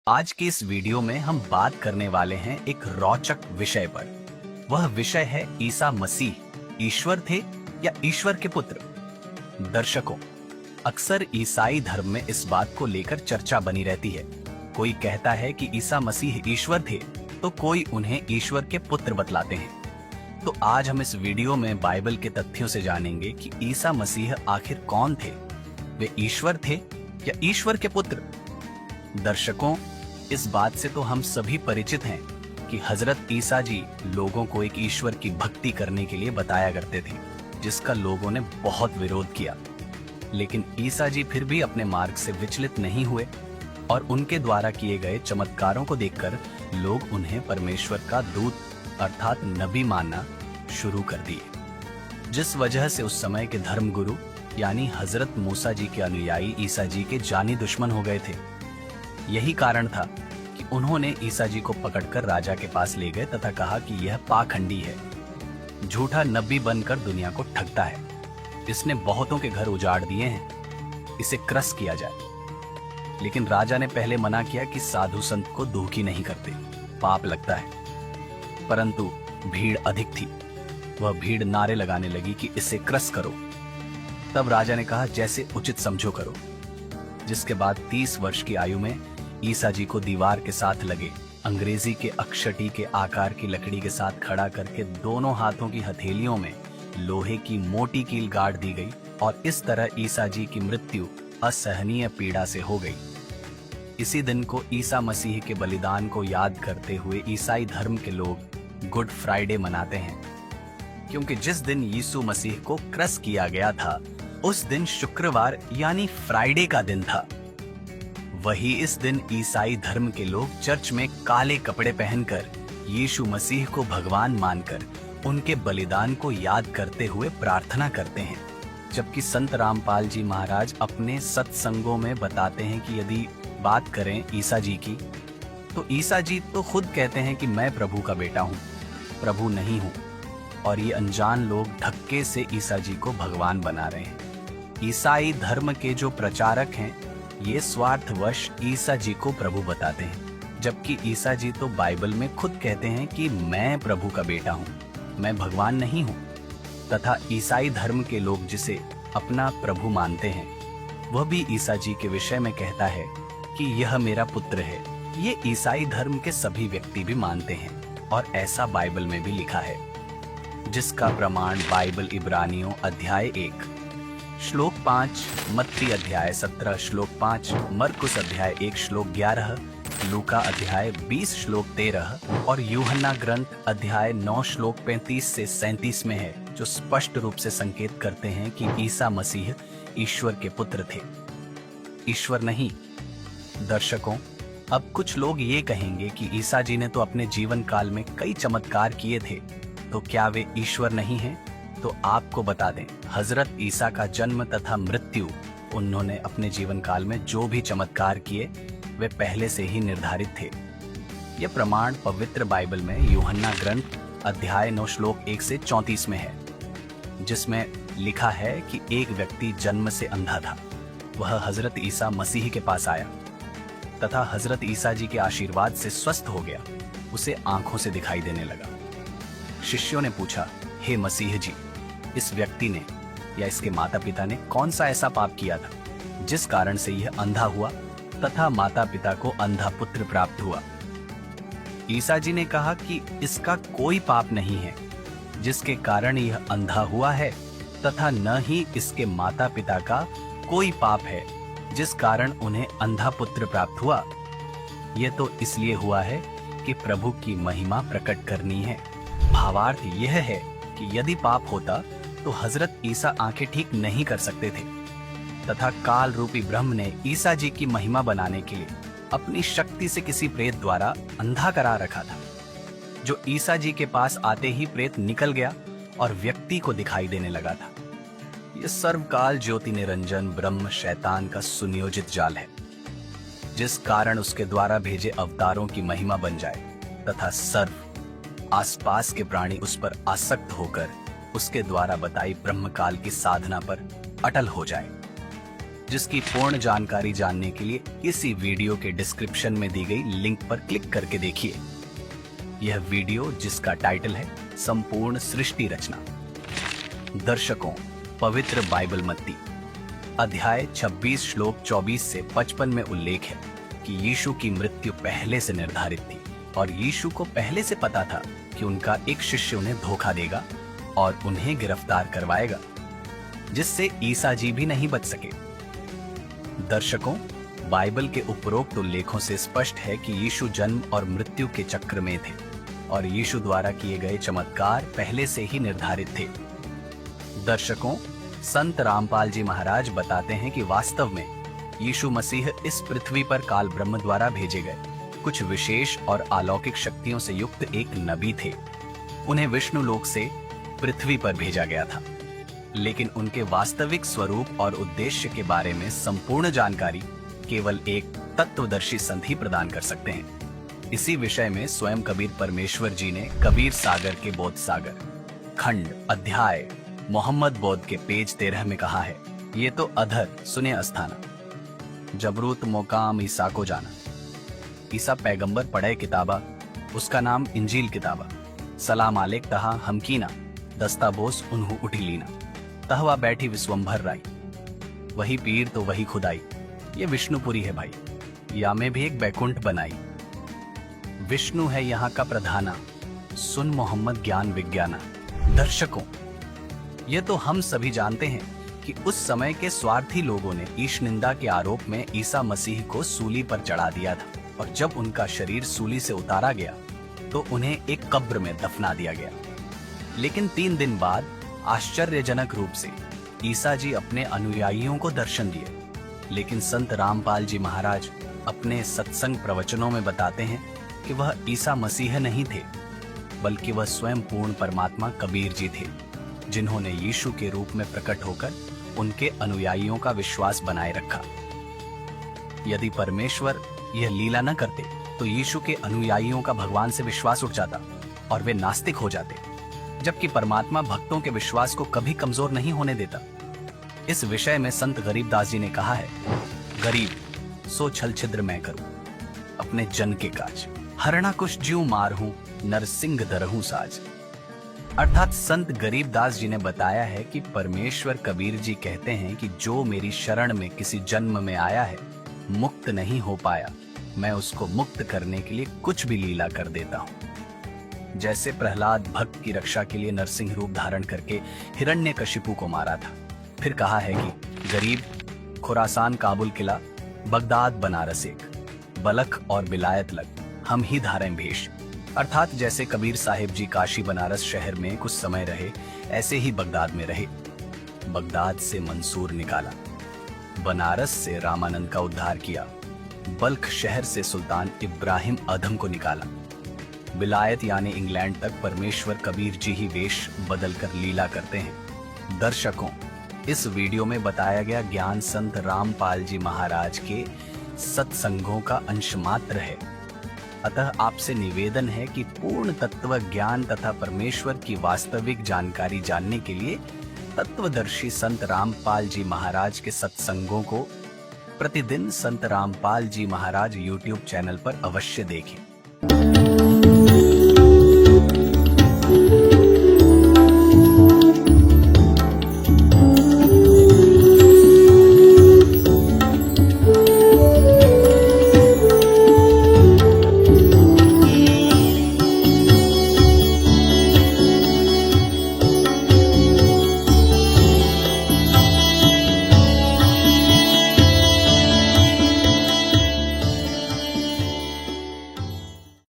आज के इस वीडियो में हम बात करने वाले हैं एक रोचक विषय पर। वह विषय है ईसा मसीह ईश्वर थे या ईश्वर के पुत्र। दर्शकों, अक्सर ईसाई धर्म में इस बात को लेकर चर्चा बनी रहती है। कोई कहता है कि ईसा मसीह ईश्वर थे तो कोई उन्हें ईश्वर के पुत्र बतलाते हैं। तो आज हम इस वीडियो में बाइबल के तथ्यों से जानेंगे कि ईसा मसीह आखिर कौन थे। वे ईश्वर थे या ईश्वर के पुत्र। दर्शकों, इस बात से तो हम सभी परिचित हैं कि हजरत ईसा जी लोगों को एक ईश्वर की भक्ति करने के लिए बताया करते थे, जिसका लोगों ने बहुत विरोध किया। लेकिन ईसा जी फिर भी अपने मार्ग से विचलित नहीं हुए और उनके द्वारा किए गए चमत्कारों को देखकर लोग उन्हें परमेश्वर का दूत अर्थात नबी मानना शुरू कर दिए, जिस वजह से उस समय के धर्मगुरु यानी हजरत मूसा जी के अनुयायी ईसा जी के जानी दुश्मन हो गए थे। यही कारण था कि उन्होंने ईसा जी को पकड़कर राजा के पास ले गए तथा कहा कि यह पाखंडी है, झूठा नबी बनकर दुनिया को ठगता है, इसने बहुतों के घर उजाड़ दिए हैं, इसे क्रस किया जाए। लेकिन राजा ने पहले मना किया कि साधु संत को दुखी नहीं करते, पाप लगता है। परंतु भीड़ अधिक थी, वह भीड़ नारे लगाने लगी कि इसे क्रस करो। तब राजा ने कहा जैसे उचित समझो करो। जिसके बाद 30 वर्ष की आयु में ईसा जी को दीवार के साथ लगे अंग्रेजी के अक्षटी के आकार की लकड़ी के साथ खड़ा करके दोनों हाथों की हथेलियों में लोहे की मोटी कील गाड़ दी गई और इस तरह ईसा जी की मृत्यु असहनीय पीड़ा से हो गई। इसी दिन को ईसा मसीह के बलिदान को याद करते हुए ईसाई धर्म के लोग गुड फ्राइडे मनाते हैं, क्योंकि जिस दिन यीशु मसीह को क्रस किया गया था उस दिन शुक्रवार यानी फ्राइडे का दिन था। वही इस दिन ईसाई धर्म के लोग चर्च में काले कपड़े पहनकर यीशु मसीह को भगवान मानकर उनके बलिदान को याद करते हुए प्रार्थना करते हैं। जबकि संत रामपाल जी महाराज अपने सत्संगों में बताते हैं कि यदि बात करें ईसा जी की, तो ईसा जी तो खुद कहते हैं कि मैं प्रभु का बेटा हूँ, प्रभु नहीं हूँ, और ये अनजान लोग धक्के से ईसा जी को भगवान बना रहे हैं। ईसाई धर्म के जो प्रचारक हैं ये स्वार्थवश ईसा जी को प्रभु बताते हैं, जबकि ईसा जी तो बाइबल में खुद कहते हैं कि मैं प्रभु का बेटा हूँ, मैं भगवान नहीं हूँ। तथा ईसाई धर्म के लोग जिसे अपना प्रभु मानते हैं वह भी ईसा जी के विषय में कहता है कि यह मेरा पुत्र है। ये ईसाई धर्म के सभी व्यक्ति भी मानते हैं और ऐसा बाइबल में भी लिखा है, जिसका प्रमाण बाइबल इब्रानियों अध्याय 1 श्लोक 5, मत्ती अध्याय 17 श्लोक 5, मरकुस अध्याय 1 श्लोक 11, लूका अध्याय 20 श्लोक 13 और यूहन्ना ग्रंथ अध्याय 9 श्लोक 35 से 37 में है, जो स्पष्ट रूप से संकेत करते हैं कि ईसा मसीह ईश्वर के पुत्र थे, ईश्वर नहीं। दर्शकों, अब कुछ लोग ये कहेंगे कि ईसा जी ने तो अपने जीवन काल में कई चमत्कार किए थे, तो क्या वे ईश्वर नहीं हैं? तो आपको बता दें, हजरत ईसा का जन्म तथा मृत्यु, उन्होंने अपने जीवन काल में जो भी चमत्कार किए वे पहले से ही निर्धारित थे। यह प्रमाण पवित्र बाइबल में यूहन्ना ग्रंथ अध्याय 9 श्लोक 1 से 34 में है, जिसमें लिखा है कि एक व्यक्ति जन्म से अंधा था, वह हजरत ईसा मसीह के पास आया तथा हजरत ईसा जी के आशीर्वाद से स्वस्थ हो गया, उसे आंखों से दिखाई देने लगा। शिष्यों ने पूछा, हे मसीह जी, इस व्यक्ति ने या इसके माता पिता ने कौन सा ऐसा पाप किया था जिस कारण से यह अंधा हुआ तथा माता पिता को अंधा पुत्र प्राप्त हुआ? ईसा जी ने कहा कि इसका कोई पाप नहीं है जिसके कारण यह अंधा हुआ है, तथा न ही इसके माता पिता का कोई पाप है जिस कारण उन्हें अंधा पुत्र प्राप्त हुआ। यह तो इसलिए हुआ है कि प्रभु की महिमा प्रकट करनी है। भावार्थ यह है कि यदि पाप होता तो हजरत ईसा आंखें ठीक नहीं कर सकते थे, तथा काल रूपी ब्रह्म ने ईसा जी की महिमा बनाने के लिए अपनी शक्ति से किसी प्रेत द्वारा अंधा करा रखा था, जो ईसा जी के पास आते ही प्रेत निकल गया और व्यक्ति को दिखाई देने लगा था। यह सर्वकाल ज्योति निरंजन ब्रह्म शैतान का सुनियोजित जाल है, जिस कारण उसके द्वारा भेजे अवतारों की महिमा बन जाए तथा सर्व आसपास के प्राणी उस पर आसक्त होकर उसके द्वारा बताई ब्रह्मकाल की साधना पर अटल हो जाए। जिसकी पूर्ण जानकारी जानने के लिए इसी वीडियो के डिस्क्रिप्शन में दी गई लिंक पर क्लिक करके देखिए। यह वीडियो जिसका टाइटल है संपूर्ण सृष्टि रचना। दर्शकों, पवित्र बाइबल मत्ती अध्याय 26 श्लोक 24 से 55 में उल्लेख है कि यीशु की मृत्यु पहले से निर्धारित थी और यीशु को पहले से पता था कि उनका एक शिष्य उन्हें धोखा देगा और उन्हें गिरफ्तार करवाएगा, जिससे ईसा जी भी नहीं बच सके। दर्शकों, बाइबल के उपरोक्त उल्लेखों से स्पष्ट है कि यीशु जन्म और मृत्यु के चक्र में थे और यीशु द्वारा किए गए चमत्कार पहले से ही निर्धारित थे। दर्शकों, संत रामपाल जी महाराज बताते हैं कि वास्तव में यीशु मसीह इस पृथ्वी पर काल ब्रह्म द्वारा भेजे गए कुछ विशेष और अलौकिक शक्तियों से युक्त एक नबी थे। उन्हें विष्णु लोक से पृथ्वी पर भेजा गया था, लेकिन उनके वास्तविक स्वरूप और उद्देश्य के बारे में संपूर्ण जानकारी केवल एक तत्वदर्शी संत ही प्रदान कर सकते हैं। इसी विषय में स्वयं कबीर परमेश्वर जी ने कबीर सागर के बोध सागर खंड अध्याय मोहम्मद बोध के पेज 13 में कहा है, ये तो अधर सुने अस्थाना जबरूत मोकाम ईसा को जाना। ईसा पैगंबर पढ़े किताबा, उसका नाम इंजील किताबा। सलाम आलेक तहा हमकीना दस्ता बोस उन्हू उठी लीना। तहवा बैठी विश्वंभर राई, वही पीर तो वही खुदाई। ये विष्णुपुरी है भाई, या में भी एक बैकुंठ बनाई। विष्णु है यहाँ का प्रधाना, सुन मोहम्मद ज्ञान विज्ञाना। दर्शकों, ये तो हम सभी जानते हैं कि उस समय के स्वार्थी लोगों ने ईश निंदा के आरोप में ईसा मसीह को सूली पर चढ़ा दिया था और जब उनका शरीर सूली से उतारा गया तो उन्हें एक कब्र में दफना दिया गया। लेकिन 3 दिन बाद आश्चर्यजनक रूप से ईसा जी अपने अनुयायियों को दर्शन दिए। लेकिन संत रामपाल जी महाराज अपने सत्संग प्रवचनों में बताते हैं कि वह ईसा मसीह नहीं थे, बल्कि वह स्वयं पूर्ण परमात्मा कबीर जी थे, जिन्होंने यीशु के रूप में प्रकट होकर उनके अनुयायियों का विश्वास बनाए रखा। यदि परमेश्वर यह लीला न करते तो यीशु के अनुयायियों का भगवान से विश्वास उठ जाता और वे नास्तिक हो जाते, जबकि परमात्मा भक्तों के विश्वास को कभी कमजोर नहीं होने देता। इस विषय में संत गरीबदास जी ने कहा है, गरीब सो छल छिद्र मैं करूं अपने जन के काज, हरणा कुश ज्यों मार हूं नरसिंह दरहूं साज। अर्थात संत गरीबदास जी ने बताया है कि परमेश्वर कबीर जी कहते हैं कि जो मेरी शरण में किसी जन्म में आया है, मुक्त नहीं हो पाया, मैं उसको मुक्त करने के लिए कुछ भी लीला कर देता हूँ। जैसे प्रहलाद भक्त की रक्षा के लिए नरसिंह रूप धारण करके हिरण्यकशिपु को मारा था। फिर कहा है कि गरीब खुरासान काबुल किला बगदाद बनारस एक, बलख और बिलायत लग हम ही धारें भेष। अर्थात जैसे कबीर साहिब जी काशी बनारस शहर में कुछ समय रहे, ऐसे ही बगदाद में रहे। बगदाद से मंसूर निकाला, बनारस से रामानंद का उद्धार किया, बल्ख शहर से सुल्तान इब्राहिम अधम को निकाला, विलायत यानी इंग्लैंड तक परमेश्वर कबीर जी ही वेश बदलकर लीला करते हैं। दर्शकों, इस वीडियो में बताया गया ज्ञान संत रामपाल जी महाराज के सत्संगों का अंश मात्र है। अतः आपसे निवेदन है कि पूर्ण तत्व ज्ञान तथा परमेश्वर की वास्तविक जानकारी जानने के लिए तत्वदर्शी संत रामपाल जी महाराज के सत्संगों को प्रतिदिन संत रामपाल जी महाराज YouTube चैनल पर अवश्य देखें।